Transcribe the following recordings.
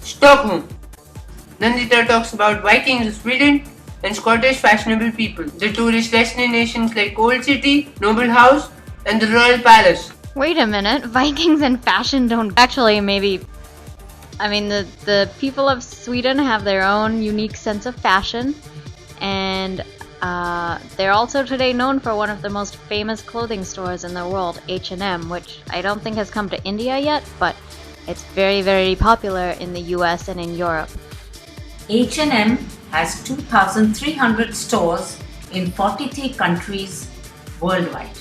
Stockholm. Nandita talks about Vikings of Sweden and Scottish fashionable people, the tourist destinations like Old City, Noble House, and the Royal Palace. Wait a minute, Vikings and fashion don't actually maybe... I mean, the people of Sweden have their own unique sense of fashion, and they're also today known for one of the most famous clothing stores in the world, H&M, which I don't think has come to India yet, but it's very, very popular in the US and in Europe. H&M has 2,300 stores in 43 countries worldwide.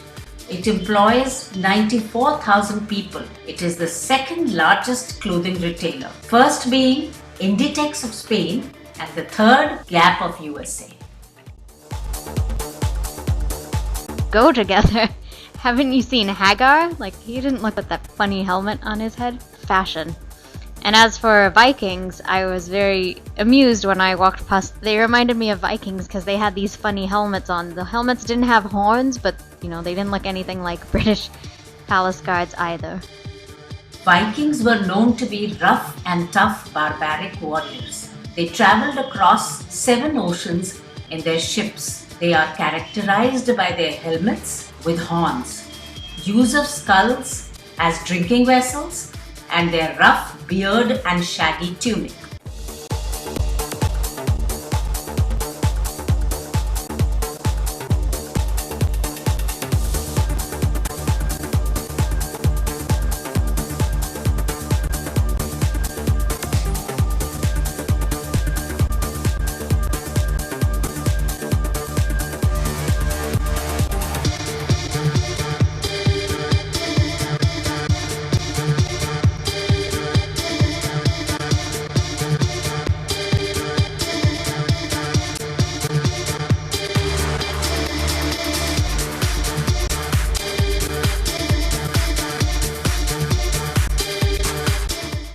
It employs 94,000 people. It is the second largest clothing retailer, first being Inditex of Spain and the third Gap of USA. Go together. Haven't you seen Hagar? Like, he didn't look with that funny helmet on his head. Fashion. And as for Vikings, I was very amused when I walked past. They reminded me of Vikings because they had these funny helmets on. The helmets didn't have horns, but you know, they didn't look anything like British palace guards either. Vikings were known to be rough and tough barbaric warriors. They traveled across 7 oceans in their ships. They are characterized by their helmets with horns, use of skulls as drinking vessels, and their rough beard and shaggy tunic.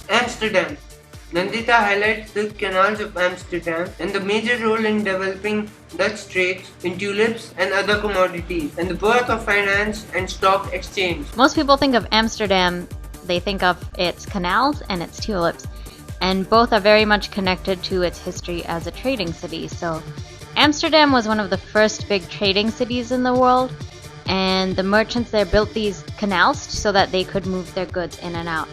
Amsterdam. Nandita highlights the canals of Amsterdam and the major role in developing Dutch trades in tulips and other commodities, and the birth of finance and stock exchange. Most people think of Amsterdam, they think of its canals and its tulips, and both are very much connected to its history as a trading city. So Amsterdam was one of the first big trading cities in the world, and the merchants there built these canals so that they could move their goods in and out.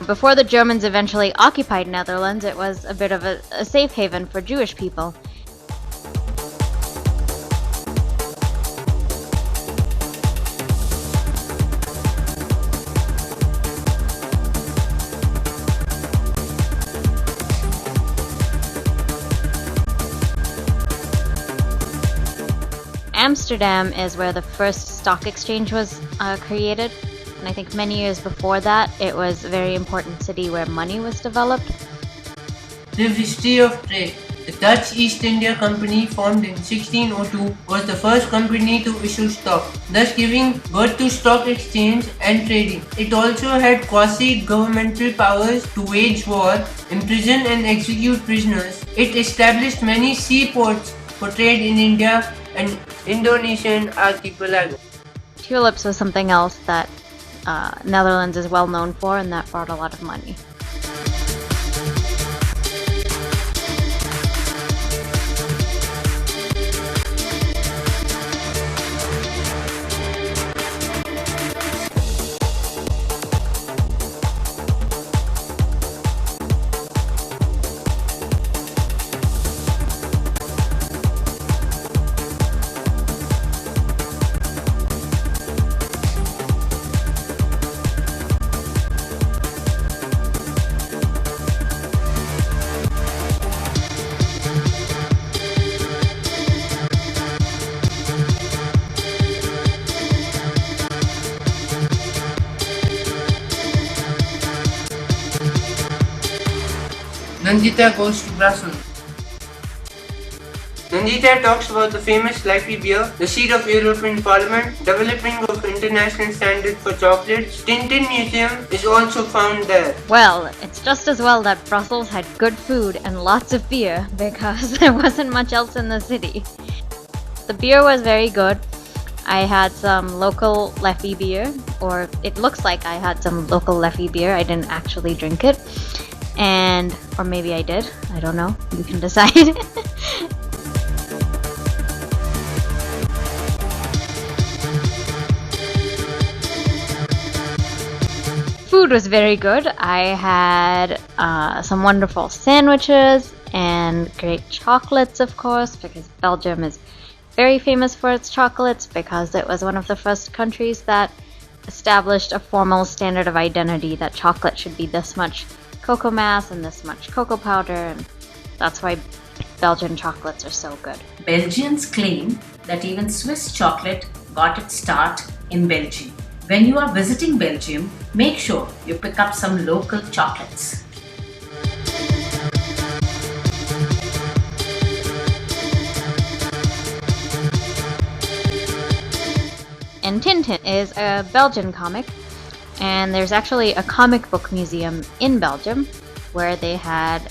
Before the Germans eventually occupied Netherlands, it was a bit of a safe haven for Jewish people. Amsterdam is where the first stock exchange was created. And I think many years before that, it was a very important city where money was developed. The history of trade. The Dutch East India Company, formed in 1602, was the first company to issue stock, thus giving birth to stock exchange and trading. It also had quasi-governmental powers to wage war, imprison and execute prisoners. It established many seaports for trade in India and Indonesian archipelago. Tulips was something else that Netherlands is well known for, and that brought a lot of money. Nandita goes to Brussels. Nandita talks about the famous Liffey beer, the seat of European Parliament, developing of international standards for chocolates. Tintin Museum is also found there. Well, it's just as well that Brussels had good food and lots of beer because there wasn't much else in the city. The beer was very good. I had some local Liffey beer, or it looks like I had some local Liffey beer. I didn't actually drink it. Or maybe I did. I don't know. You can decide. Food was very good. I had some wonderful sandwiches and great chocolates, of course, because Belgium is very famous for its chocolates because it was one of the first countries that established a formal standard of identity that chocolate should be this much cocoa mass and this much cocoa powder, and that's why Belgian chocolates are so good. Belgians claim that even Swiss chocolate got its start in Belgium. When you are visiting Belgium, make sure you pick up some local chocolates. And Tintin is a Belgian comic, and there's actually a comic book museum in Belgium where they had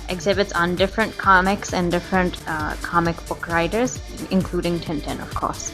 exhibits on different comics and different comic book writers, including Tintin, of course.